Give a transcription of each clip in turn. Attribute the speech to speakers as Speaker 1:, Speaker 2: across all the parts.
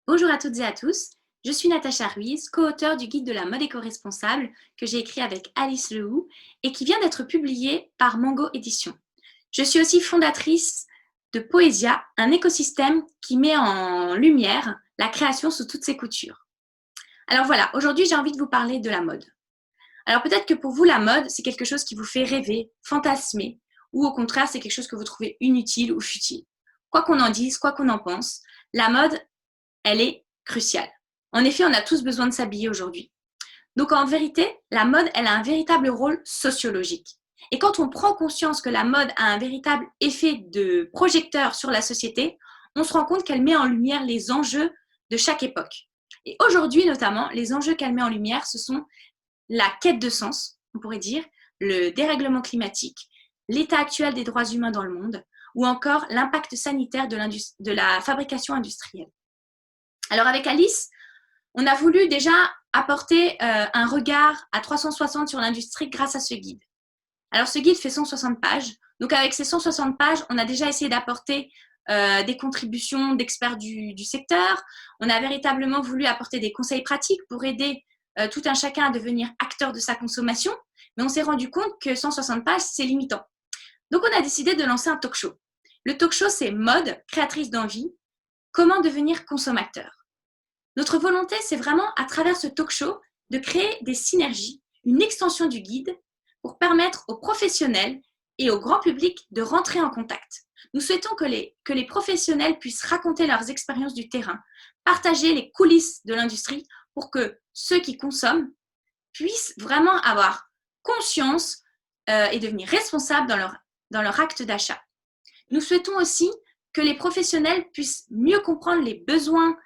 Speaker 1: Bonjour à toutes et à tous, je suis Natacha Ruiz, co-auteure du guide de la mode éco-responsable que j'ai écrit avec Alice Lehoux et qui vient d'être publié par Mango Éditions. Je suis aussi fondatrice de Poesia, un écosystème qui met en lumière la création sous toutes ses coutures. Alors voilà, aujourd'hui j'ai envie de vous parler de la mode. Alors peut-être que pour vous la mode c'est quelque chose qui vous fait rêver, fantasmer, ou au contraire c'est quelque chose que vous trouvez inutile ou futile. Quoi qu'on en dise, quoi qu'on en pense, la mode elle est cruciale. En effet, on a tous besoin de s'habiller aujourd'hui. Donc en vérité, la mode, elle a un véritable rôle sociologique. Et quand on prend conscience que la mode a un véritable effet de projecteur sur la société, on se rend compte qu'elle met en lumière les enjeux de chaque époque. Et aujourd'hui, notamment, les enjeux qu'elle met en lumière, ce sont la quête de sens, on pourrait dire, le dérèglement climatique, l'état actuel des droits humains dans le monde, ou encore l'impact sanitaire de la fabrication industrielle. Alors avec Alice, on a voulu déjà apporter un regard à 360 sur l'industrie grâce à ce guide. Alors ce guide fait 160 pages. Donc avec ces 160 pages, on a déjà essayé d'apporter des contributions d'experts du secteur. On a véritablement voulu apporter des conseils pratiques pour aider tout un chacun à devenir acteur de sa consommation. Mais on s'est rendu compte que 160 pages, c'est limitant. Donc on a décidé de lancer un talk show. Le talk show, c'est Mode, créatrice d'envie, comment devenir consommateur. Notre volonté, c'est vraiment, à travers ce talk show, de créer des synergies, une extension du guide pour permettre aux professionnels et au grand public de rentrer en contact. Nous souhaitons que les professionnels puissent raconter leurs expériences du terrain, partager les coulisses de l'industrie pour que ceux qui consomment puissent vraiment avoir conscience et devenir responsables dans leur acte d'achat. Nous souhaitons aussi que les professionnels puissent mieux comprendre les besoins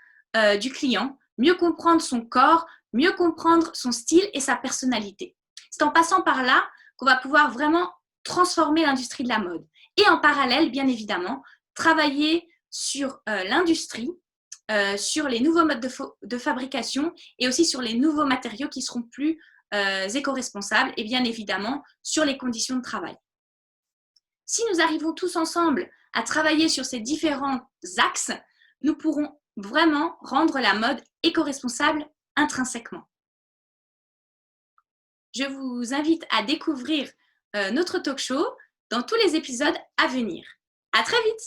Speaker 1: du client, mieux comprendre son corps, mieux comprendre son style et sa personnalité. C'est en passant par là qu'on va pouvoir vraiment transformer l'industrie de la mode. Et en parallèle, bien évidemment, travailler sur l'industrie, sur les nouveaux modes de fabrication et aussi sur les nouveaux matériaux qui seront plus éco-responsables et bien évidemment sur les conditions de travail. Si nous arrivons tous ensemble à travailler sur ces différents axes, nous pourrons vraiment rendre la mode éco-responsable intrinsèquement. Je vous invite à découvrir notre talk show dans tous les épisodes à venir. À très vite!